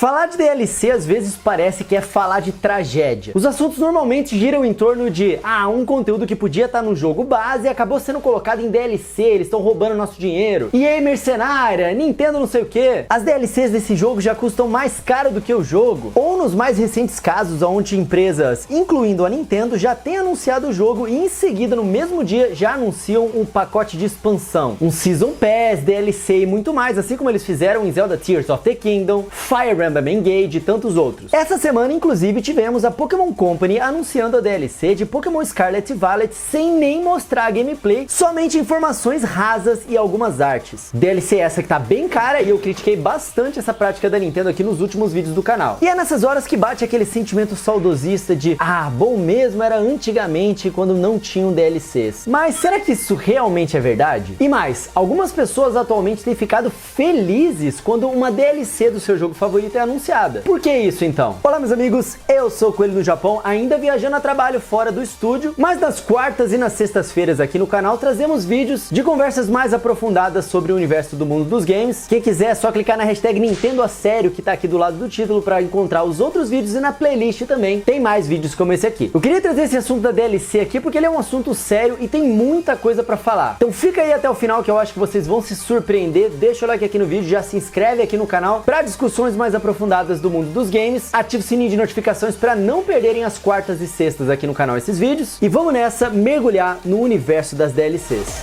Falar de DLC às vezes parece que é falar de tragédia. Os assuntos normalmente giram em torno de um conteúdo que podia estar no jogo base e acabou sendo colocado em DLC, eles estão roubando nosso dinheiro. EA mercenária, Nintendo não sei o que. As DLCs desse jogo já custam mais caro do que o jogo. Ou nos mais recentes casos onde empresas, incluindo a Nintendo, já têm anunciado o jogo e em seguida no mesmo dia já anunciam um pacote de expansão, um Season Pass, DLC e muito mais, assim como eles fizeram em Zelda Tears of the Kingdom, Fire Emblem Engage e tantos outros. Essa semana, inclusive, tivemos a Pokémon Company anunciando a DLC de Pokémon Scarlet e Violet sem nem mostrar a gameplay, somente informações rasas e algumas artes. DLC essa que tá bem cara e eu critiquei bastante essa prática da Nintendo aqui nos últimos vídeos do canal. E é nessas horas que bate aquele sentimento saudosista de bom mesmo era antigamente quando não tinham DLCs. Mas será que isso realmente é verdade? E mais, algumas pessoas atualmente têm ficado felizes quando uma DLC do seu jogo favorito é anunciada. Por que isso então? Olá meus amigos, eu sou o Coelho do Japão, ainda viajando a trabalho fora do estúdio, mas nas quartas e nas sextas-feiras aqui no canal trazemos vídeos de conversas mais aprofundadas sobre o universo do mundo dos games. Quem quiser é só clicar na hashtag Nintendo a Sério que tá aqui do lado do título para encontrar os outros vídeos e na playlist também tem mais vídeos como esse aqui. Eu queria trazer esse assunto da DLC aqui porque ele é um assunto sério e tem muita coisa para falar. Então fica aí até o final que eu acho que vocês vão se surpreender. Deixa o like aqui no vídeo, já se inscreve aqui no canal para discussões mais aprofundadas do mundo dos games. Ative o sininho de notificações para não perderem as quartas e sextas aqui no canal esses vídeos. E vamos nessa mergulhar no universo das DLCs.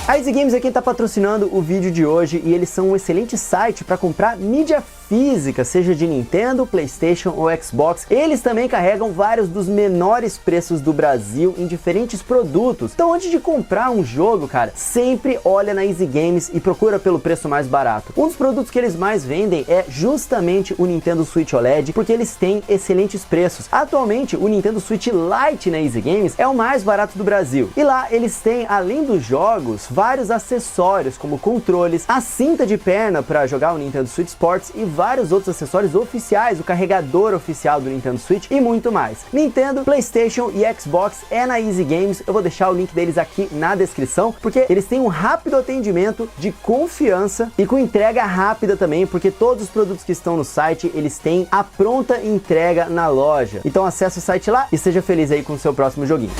A Easy Games é quem está patrocinando o vídeo de hoje e eles são um excelente site para comprar mídia física, seja de Nintendo, PlayStation ou Xbox. Eles também carregam vários dos menores preços do Brasil em diferentes produtos. Então antes de comprar um jogo, cara, sempre olha na Easy Games e procura pelo preço mais barato. Um dos produtos que eles mais vendem é justamente o Nintendo Switch OLED, porque eles têm excelentes preços. Atualmente, o Nintendo Switch Lite na Easy Games é o mais barato do Brasil. E lá eles têm, além dos jogos, vários acessórios como controles, a cinta de perna para jogar o Nintendo Switch Sports e vários outros acessórios oficiais, o carregador oficial do Nintendo Switch e muito mais. Nintendo, PlayStation e Xbox é na Easy Games, eu vou deixar o link deles aqui na descrição, porque eles têm um rápido atendimento de confiança e com entrega rápida também, porque todos os produtos que estão no site, eles têm a pronta entrega na loja. Então acesse o site lá e seja feliz aí com o seu próximo joguinho.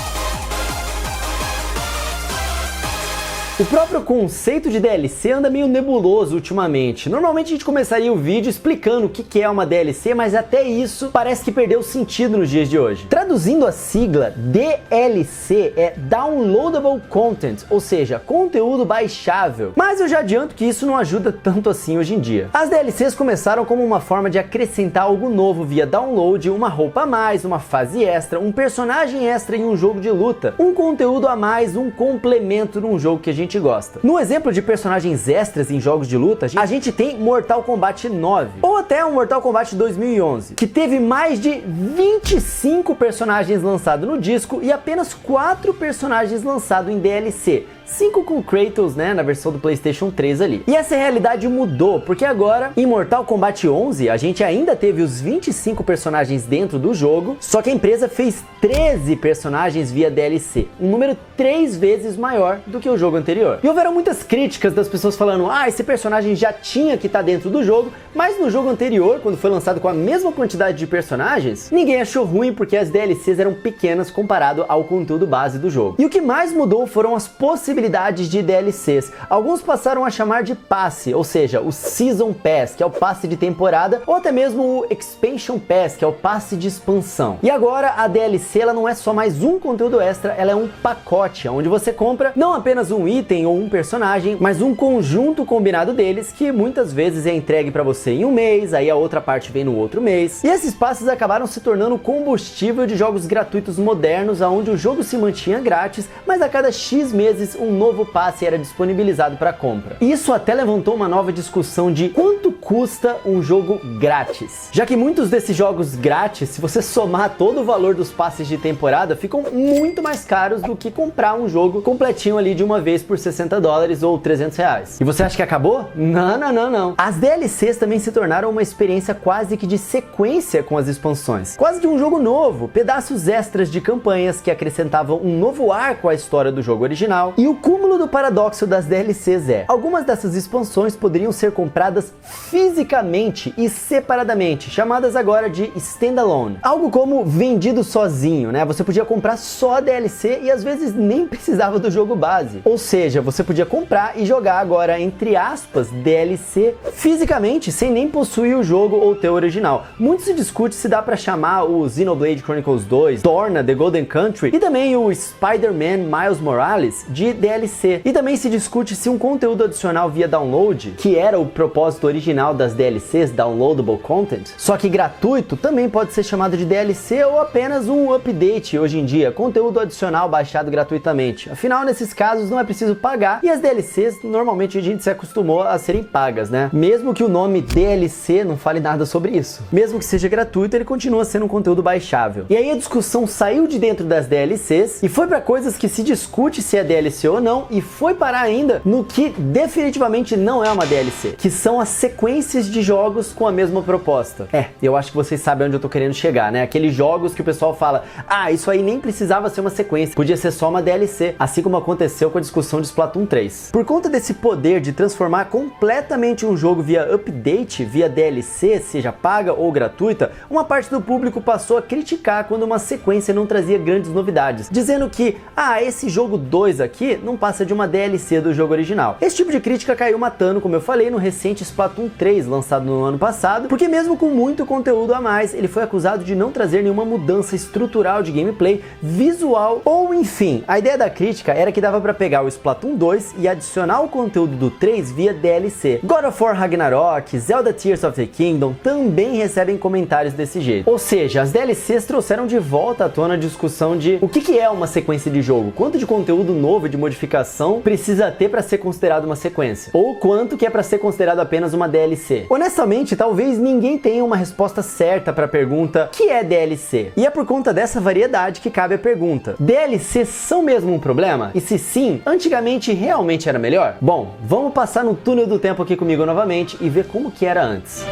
O próprio conceito de DLC anda meio nebuloso ultimamente. Normalmente a gente começaria o vídeo explicando o que é uma DLC, mas até isso parece que perdeu sentido nos dias de hoje. Traduzindo a sigla, DLC é Downloadable Content, ou seja, conteúdo baixável. Mas eu já adianto que isso não ajuda tanto assim hoje em dia. As DLCs começaram como uma forma de acrescentar algo novo via download, uma roupa a mais, uma fase extra, um personagem extra em um jogo de luta, um conteúdo a mais, um complemento num jogo que a gente gosta. No exemplo de personagens extras em jogos de luta, a gente tem Mortal Kombat 9, ou até um Mortal Kombat 2011, que teve mais de 25 personagens lançados no disco e apenas 4 personagens lançados em DLC. 5 com Kratos, né, na versão do PlayStation 3 ali. E essa realidade mudou, porque agora, em Mortal Kombat 11, a gente ainda teve os 25 personagens dentro do jogo, só que a empresa fez 13 personagens via DLC, um número 3 vezes maior do que o jogo anterior. E houveram muitas críticas das pessoas falando, esse personagem já tinha que estar dentro do jogo, mas no jogo anterior, quando foi lançado com a mesma quantidade de personagens, ninguém achou ruim porque as DLCs eram pequenas comparado ao conteúdo base do jogo. E o que mais mudou foram as possibilidades de DLCs. Alguns passaram a chamar de passe, ou seja, o Season Pass, que é o passe de temporada, ou até mesmo o Expansion Pass, que é o passe de expansão. E agora a DLC ela não é só mais um conteúdo extra, ela é um pacote, onde você compra não apenas um item ou um personagem, mas um conjunto combinado deles, que muitas vezes é entregue para você em um mês, aí a outra parte vem no outro mês. E esses passes acabaram se tornando combustível de jogos gratuitos modernos, onde o jogo se mantinha grátis, mas a cada X meses um um novo passe era disponibilizado para compra. Isso até levantou uma nova discussão de quanto custa um jogo grátis. Já que muitos desses jogos grátis, se você somar todo o valor dos passes de temporada, ficam muito mais caros do que comprar um jogo completinho ali de uma vez por $60 ou R$300. E você acha que acabou? Não. As DLCs também se tornaram uma experiência quase que de sequência com as expansões. Quase de um jogo novo, pedaços extras de campanhas que acrescentavam um novo arco à história do jogo original. E o cúmulo do paradoxo das DLCs é, algumas dessas expansões poderiam ser compradas fisicamente e separadamente, chamadas agora de standalone. Algo como vendido sozinho, né? Você podia comprar só a DLC e às vezes nem precisava do jogo base. Ou seja, você podia comprar e jogar agora, entre aspas, DLC fisicamente, sem nem possuir o jogo ou ter o original. Muito se discute se dá pra chamar o Xenoblade Chronicles 2, Torna, The Golden Country e também o Spider-Man Miles Morales de DLC. E também se discute se um conteúdo adicional via download, que era o propósito original das DLCs, Downloadable Content, só que gratuito, também pode ser chamado de DLC ou apenas um update hoje em dia, conteúdo adicional baixado gratuitamente. Afinal, nesses casos não é preciso pagar e as DLCs normalmente a gente se acostumou a serem pagas, né? Mesmo que o nome DLC não fale nada sobre isso. Mesmo que seja gratuito, ele continua sendo um conteúdo baixável. E aí a discussão saiu de dentro das DLCs e foi para coisas que se discute se é DLC ou não e foi parar ainda no que definitivamente não é uma DLC, que são as sequências de jogos com a mesma proposta. Eu acho que vocês sabem onde eu tô querendo chegar, né? Aqueles jogos que o pessoal fala, isso aí nem precisava ser uma sequência, podia ser só uma DLC, assim como aconteceu com a discussão de Splatoon 3. Por conta desse poder de transformar completamente um jogo via update, via DLC, seja paga ou gratuita, uma parte do público passou a criticar quando uma sequência não trazia grandes novidades, dizendo que, esse jogo 2 aqui não passa de uma DLC do jogo original. Esse tipo de crítica caiu matando, como eu falei, no recente Splatoon 3, lançado no ano passado, porque mesmo com muito conteúdo a mais, ele foi acusado de não trazer nenhuma mudança estrutural de gameplay, visual ou enfim. A ideia da crítica era que dava pra pegar o Splatoon 2 e adicionar o conteúdo do 3 via DLC. God of War Ragnarok, Zelda Tears of the Kingdom também recebem comentários desse jeito. Ou seja, as DLCs trouxeram de volta à tona a discussão de o que é uma sequência de jogo, quanto de conteúdo novo de modificação precisa ter para ser considerado uma sequência, ou quanto que é para ser considerado apenas uma DLC. Honestamente, talvez ninguém tenha uma resposta certa para a pergunta que é DLC. E é por conta dessa variedade que cabe a pergunta: DLCs são mesmo um problema? E se sim, antigamente realmente era melhor? Bom, vamos passar no túnel do tempo aqui comigo novamente e ver como que era antes.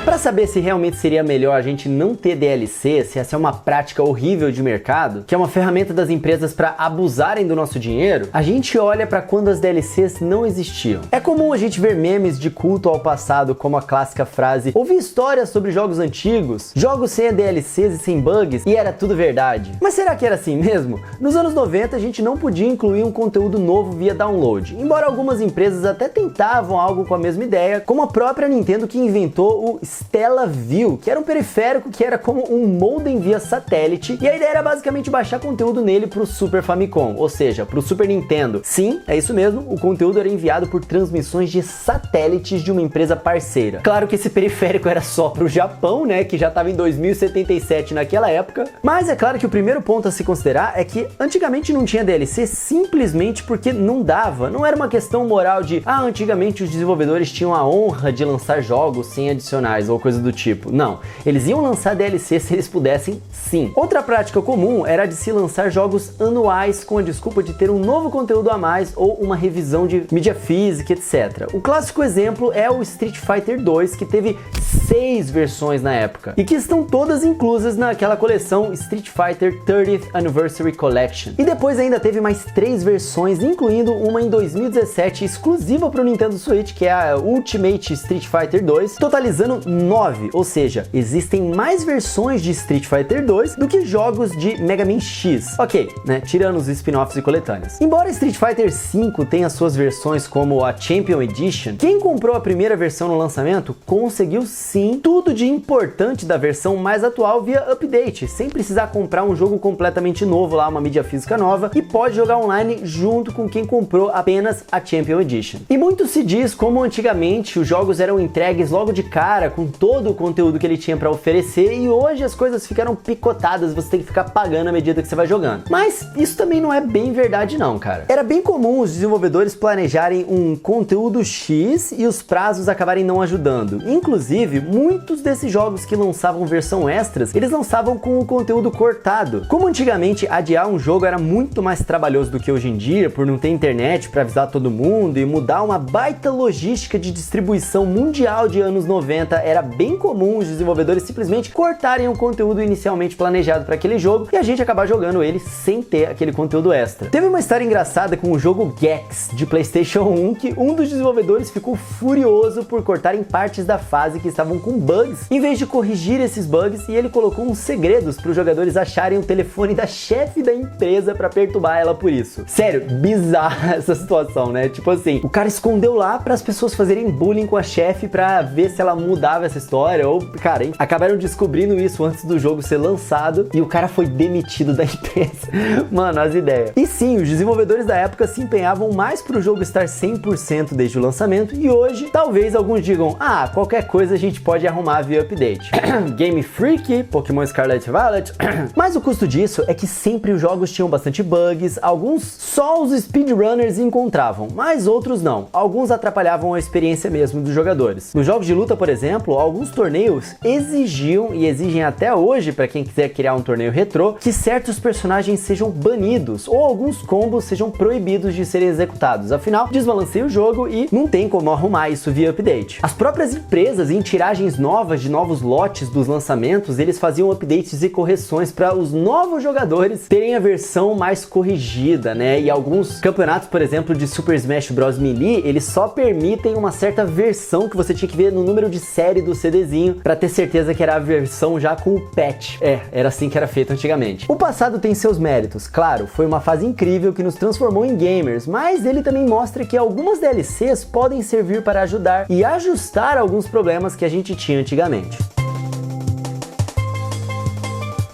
Para saber se realmente seria melhor a gente não ter DLC, se essa é uma prática horrível de mercado, que é uma ferramenta das empresas para abusarem do nosso dinheiro, a gente olha para quando as DLCs não existiam. É comum a gente ver memes de culto ao passado, como a clássica frase: ouvi histórias sobre jogos antigos, jogos sem DLCs e sem bugs, e era tudo verdade. Mas será que era assim mesmo? Nos anos 90 a gente não podia incluir um conteúdo novo via download, embora algumas empresas até tentavam algo com a mesma ideia, como a própria Nintendo, que inventou o StellaView, que era um periférico que era como um modem via satélite, e a ideia era basicamente baixar conteúdo nele pro Super Famicom, ou seja, pro Super Nintendo. Sim, é isso mesmo, o conteúdo era enviado por transmissões de satélites de uma empresa parceira. Claro que esse periférico era só pro Japão, né, que já estava em 2077 naquela época, mas é claro que o primeiro ponto a se considerar é que antigamente não tinha DLC simplesmente porque não dava, não era uma questão moral de, antigamente os desenvolvedores tinham a honra de lançar jogos sem adicionais ou coisa do tipo. Não, eles iam lançar DLC se eles pudessem, sim. Outra prática comum era de se lançar jogos anuais com a desculpa de ter um novo conteúdo a mais ou uma revisão de mídia física, etc. O clássico exemplo é o Street Fighter 2, que teve 6 versões na época e que estão todas inclusas naquela coleção Street Fighter 30th Anniversary Collection. E depois ainda teve mais 3 versões, incluindo uma em 2017 exclusiva para o Nintendo Switch, que é a Ultimate Street Fighter 2, totalizando 9, ou seja, existem mais versões de Street Fighter 2 do que jogos de Mega Man X. Ok, né, tirando os spin-offs e coletâneas. Embora Street Fighter 5 tenha suas versões como a Champion Edition, quem comprou a primeira versão no lançamento conseguiu sim sim, tudo de importante da versão mais atual via update, sem precisar comprar um jogo completamente novo lá, uma mídia física nova, e pode jogar online junto com quem comprou apenas a Champion Edition. E muito se diz como antigamente os jogos eram entregues logo de cara, com todo o conteúdo que ele tinha para oferecer, e hoje as coisas ficaram picotadas, você tem que ficar pagando à medida que você vai jogando. Mas isso também não é bem verdade não, cara. Era bem comum os desenvolvedores planejarem um conteúdo X e os prazos acabarem não ajudando. Inclusive, muitos desses jogos que lançavam versão extras, eles lançavam com o conteúdo cortado. Como antigamente adiar um jogo era muito mais trabalhoso do que hoje em dia, por não ter internet para avisar todo mundo e mudar uma baita logística de distribuição mundial de anos 90, era bem comum os desenvolvedores simplesmente cortarem o conteúdo inicialmente planejado para aquele jogo e a gente acabar jogando ele sem ter aquele conteúdo extra. Teve uma história engraçada com o jogo Gex de PlayStation 1 que um dos desenvolvedores ficou furioso por cortarem partes da fase que estavam com bugs, em vez de corrigir esses bugs, e ele colocou uns segredos para os jogadores acharem o telefone da chefe da empresa para perturbar ela por isso. Sério, bizarra essa situação, né? Tipo assim, o cara escondeu lá para as pessoas fazerem bullying com a chefe para ver se ela mudava essa história, ou, cara, hein? Acabaram descobrindo isso antes do jogo ser lançado e o cara foi demitido da empresa. Mano, as ideias. E sim, os desenvolvedores da época se empenhavam mais pro jogo estar 100% desde o lançamento, e hoje talvez alguns digam, ah, qualquer coisa a gente pode arrumar via update. Game Freak, Pokémon Scarlet Violet. Mas o custo disso é que sempre os jogos tinham bastante bugs, alguns só os speedrunners encontravam, mas outros não. Alguns atrapalhavam a experiência mesmo dos jogadores. Nos jogos de luta, por exemplo, alguns torneios exigiam, e exigem até hoje para quem quiser criar um torneio retrô, que certos personagens sejam banidos ou alguns combos sejam proibidos de serem executados. Afinal, desbalanceia o jogo e não tem como arrumar isso via update. As próprias empresas, em tiragens novas de novos lotes dos lançamentos, eles faziam updates e correções para os novos jogadores terem a versão mais corrigida, né? E alguns campeonatos, por exemplo, de Super Smash Bros. Melee, eles só permitem uma certa versão que você tinha que ver no número de série do CDzinho para ter certeza que era a versão já com o patch. Era assim que era feito antigamente. O passado tem seus méritos, claro, foi uma fase incrível que nos transformou em gamers, mas ele também mostra que algumas DLCs podem servir para ajudar e ajustar alguns problemas que a gente tinha antigamente.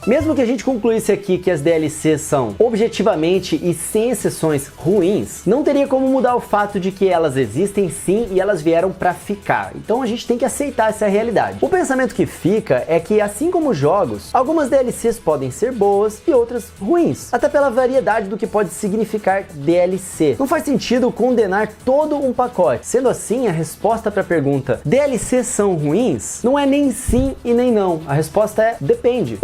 Mesmo que a gente concluísse aqui que as DLCs são objetivamente e sem exceções ruins, não teria como mudar o fato de que elas existem sim e elas vieram pra ficar. Então a gente tem que aceitar essa realidade. O pensamento que fica é que, assim como jogos, algumas DLCs podem ser boas e outras ruins, até pela variedade do que pode significar DLC. Não faz sentido condenar todo um pacote. Sendo assim, a resposta para a pergunta DLCs são ruins não é nem sim e nem não. A resposta é depende.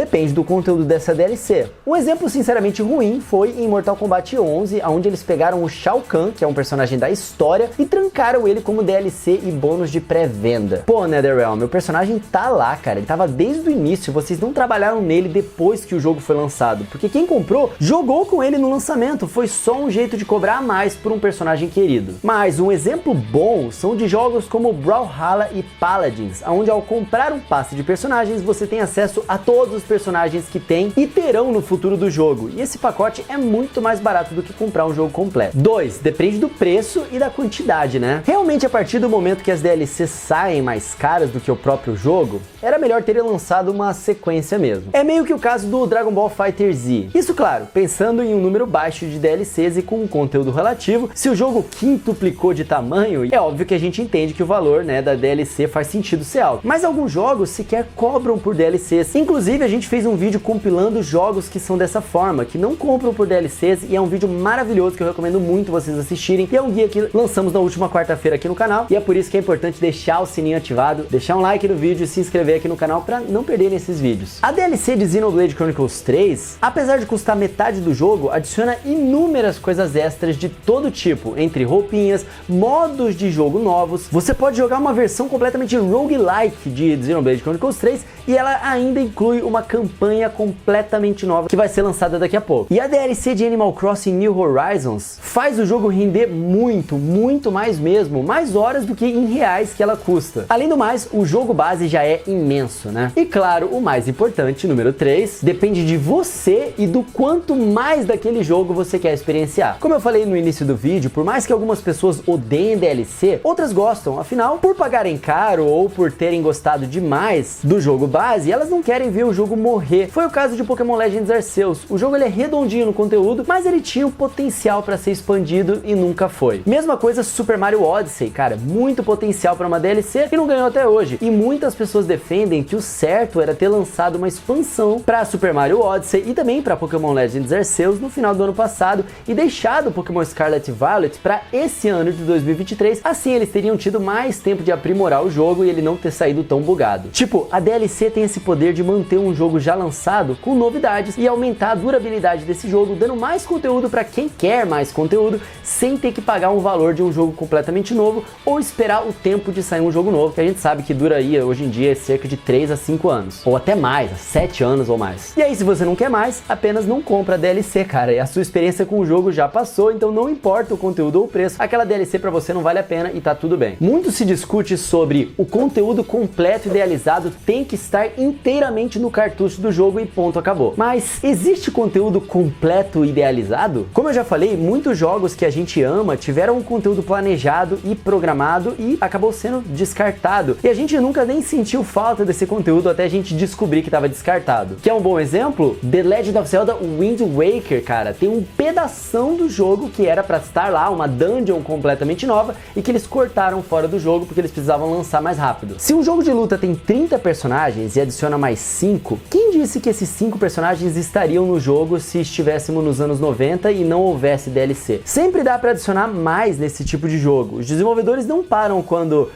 Depende do conteúdo dessa DLC. Um exemplo sinceramente ruim foi em Mortal Kombat 11, onde eles pegaram o Shao Kahn, que é um personagem da história, e trancaram ele como DLC e bônus de pré-venda. Pô, NetherRealm, meu personagem tá lá, cara, ele tava desde o início, vocês não trabalharam nele depois que o jogo foi lançado, porque quem comprou, jogou com ele no lançamento, foi só um jeito de cobrar a mais por um personagem querido. Mas um exemplo bom são de jogos como Brawlhalla e Paladins, onde ao comprar um passe de personagens, você tem acesso a todos os personagens que tem e terão no futuro do jogo, e esse pacote é muito mais barato do que comprar um jogo completo. 2. Depende do preço e da quantidade, né? Realmente, a partir do momento que as DLCs saem mais caras do que o próprio jogo, era melhor terem lançado uma sequência mesmo. É meio que o caso do Dragon Ball FighterZ. Isso, claro, pensando em um número baixo de DLCs e com um conteúdo relativo. Se o jogo quintuplicou de tamanho, é óbvio que a gente entende que o valor, né, da DLC faz sentido ser alto. Mas alguns jogos sequer cobram por DLCs. Inclusive, a gente fez um vídeo compilando jogos que são dessa forma, que não compram por DLCs, e é um vídeo maravilhoso que eu recomendo muito vocês assistirem, e é um guia que lançamos na última quarta-feira aqui no canal, e é por isso que é importante deixar o sininho ativado, deixar um like no vídeo e se inscrever aqui no canal para não perderem esses vídeos. A DLC de Xenoblade Chronicles 3, apesar de custar metade do jogo, adiciona inúmeras coisas extras de todo tipo, entre roupinhas, modos de jogo novos. Você pode jogar uma versão completamente roguelike de Xenoblade Chronicles 3 e ela ainda inclui uma campanha completamente nova que vai ser lançada daqui a pouco. E a DLC de Animal Crossing New Horizons faz o jogo render muito mais mesmo, mais horas do que em reais que ela custa. Além do mais, o jogo base já é imenso, né? E claro, o mais importante, número 3, depende de você e do quanto mais daquele jogo você quer experienciar. Como eu falei no início do vídeo, por mais que algumas pessoas odeiem DLC, outras gostam, afinal, por pagarem caro ou por terem gostado demais do jogo base, elas não querem ver o jogo morrer. Foi o caso de Pokémon Legends Arceus. O jogo ele é redondinho no conteúdo, mas ele tinha o potencial para ser expandido e nunca foi. Mesma coisa Super Mario Odyssey, cara, muito potencial para uma DLC e não ganhou até hoje. E muitas pessoas defendem que o certo era ter lançado uma expansão para Super Mario Odyssey e também para Pokémon Legends Arceus no final do ano passado e deixado o Pokémon Scarlet e Violet para esse ano de 2023, assim eles teriam tido mais tempo de aprimorar o jogo e ele não ter saído tão bugado. Tipo, a DLC tem esse poder de manter um jogo já lançado com novidades e aumentar a durabilidade desse jogo, dando mais conteúdo para quem quer mais conteúdo, sem ter que pagar um valor de um jogo completamente novo ou esperar o tempo de sair um jogo novo, que a gente sabe que dura aí hoje em dia cerca de 3 a 5 anos, ou até mais, 7 anos ou mais. E aí, se você não quer mais, apenas não compra a DLC, cara, e a sua experiência com o jogo já passou, então não importa o conteúdo ou o preço, aquela DLC pra você não vale a pena e tá tudo bem. Muito se discute sobre o conteúdo completo idealizado tem que estar inteiramente no cartucho do jogo e ponto, acabou. Mas existe conteúdo completo idealizado? Como eu já falei, muitos jogos que a gente ama tiveram um conteúdo planejado e programado e acabou sendo descartado. E a gente nunca nem sentiu falta desse conteúdo até a gente descobrir que estava descartado. Que é um bom exemplo? The Legend of Zelda Wind Waker, cara, tem um pedação do jogo que era para estar lá, uma dungeon completamente nova e que eles cortaram fora do jogo porque eles precisavam lançar mais rápido. Se um jogo de luta tem 30 personagens e adiciona mais 5, quem disse que esses 5 personagens estariam no jogo se estivéssemos nos anos 90 e não houvesse DLC? Sempre dá para adicionar mais nesse tipo de jogo. Os desenvolvedores não param quando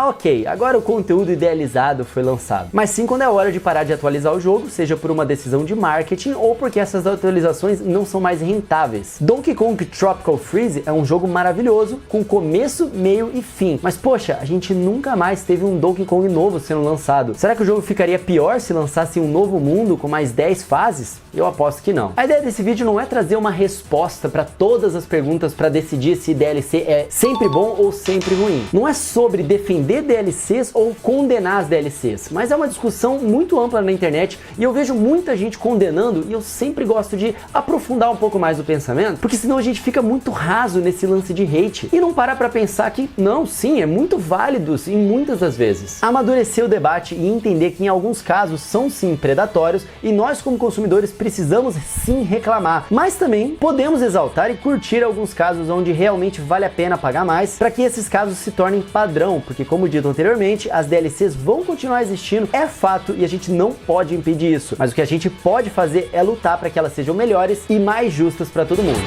ok, agora o conteúdo idealizado foi lançado. Mas sim quando é hora de parar de atualizar o jogo, seja por uma decisão de marketing ou porque essas atualizações não são mais rentáveis. Donkey Kong Tropical Freeze é um jogo maravilhoso, com começo, meio e fim. Mas poxa, a gente nunca mais teve um Donkey Kong novo sendo lançado. Será que o jogo ficaria pior se lançasse um novo mundo com mais 10 fases? Eu aposto que não. A ideia desse vídeo não é trazer uma resposta para todas as perguntas para decidir se DLC é sempre bom ou sempre ruim. Não é sobre defender DLCs ou condenar as DLCs, mas é uma discussão muito ampla na internet e eu vejo muita gente condenando e eu sempre gosto de aprofundar um pouco mais o pensamento, porque senão a gente fica muito raso nesse lance de hate e não para pra pensar que não, sim, é muito válido em muitas das vezes. Amadurecer o debate e entender que em alguns casos são sim predatórios e nós como consumidores precisamos sim reclamar, mas também podemos exaltar e curtir alguns casos onde realmente vale a pena pagar mais para que esses casos se tornem padrão, porque como dito anteriormente, as DLCs vão continuar existindo, é fato e a gente não pode impedir isso, mas o que a gente pode fazer é lutar para que elas sejam melhores e mais justas para todo mundo.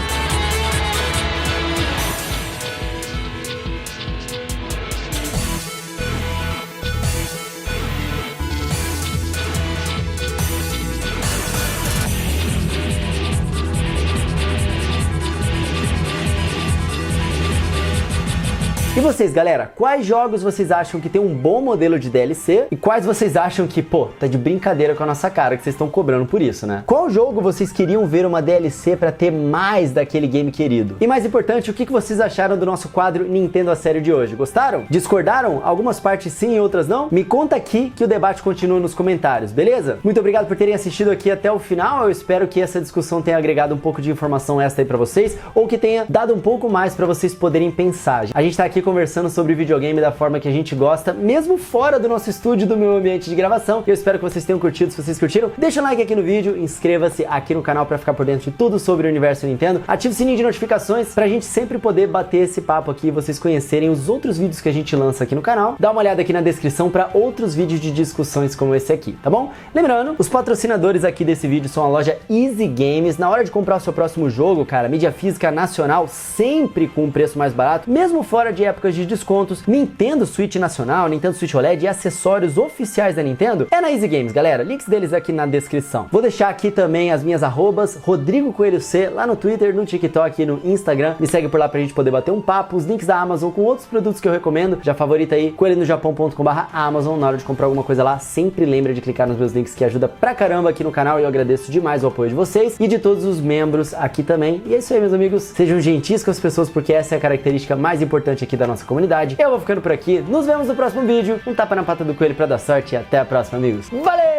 E vocês, galera, quais jogos vocês acham que tem um bom modelo de DLC e quais vocês acham que, pô, tá de brincadeira com a nossa cara que vocês estão cobrando por isso, né? Qual jogo vocês queriam ver uma DLC pra ter mais daquele game querido? E mais importante, o que vocês acharam do nosso quadro Nintendo a Sério de hoje? Gostaram? Discordaram? Algumas partes sim e outras não? Me conta aqui que o debate continua nos comentários, beleza? Muito obrigado por terem assistido aqui até o final, eu espero que essa discussão tenha agregado um pouco de informação extra aí pra vocês, ou que tenha dado um pouco mais pra vocês poderem pensar. A gente tá aqui conversando sobre videogame da forma que a gente gosta, mesmo fora do nosso estúdio, do meu ambiente de gravação. Eu espero que vocês tenham curtido. Se vocês curtiram, deixa um like aqui no vídeo, inscreva-se aqui no canal para ficar por dentro de tudo sobre o universo Nintendo, ative o sininho de notificações pra gente sempre poder bater esse papo aqui e vocês conhecerem os outros vídeos que a gente lança aqui no canal. Dá uma olhada aqui na descrição para outros vídeos de discussões como esse aqui, tá bom? Lembrando, os patrocinadores aqui desse vídeo são a loja Easy Games. Na hora de comprar o seu próximo jogo, cara, mídia física nacional sempre com um preço mais barato, mesmo fora de época épocas de descontos, Nintendo Switch Nacional, Nintendo Switch OLED e acessórios oficiais da Nintendo, é na Easy Games, galera. Links deles aqui na descrição. Vou deixar aqui também as minhas arrobas, Rodrigo Coelho C, lá no Twitter, no TikTok e no Instagram. Me segue por lá pra gente poder bater um papo, os links da Amazon com outros produtos que eu recomendo. Já favorita aí, coelhinojapão.com/Amazon. Na hora de comprar alguma coisa lá, sempre lembra de clicar nos meus links, que ajuda pra caramba aqui no canal, e eu agradeço demais o apoio de vocês e de todos os membros aqui também. E é isso aí, meus amigos. Sejam gentis com as pessoas, porque essa é a característica mais importante aqui da nossa comunidade. Eu vou ficando por aqui. Nos vemos no próximo vídeo. Um tapa na pata do coelho pra dar sorte e até a próxima, amigos. Valeu!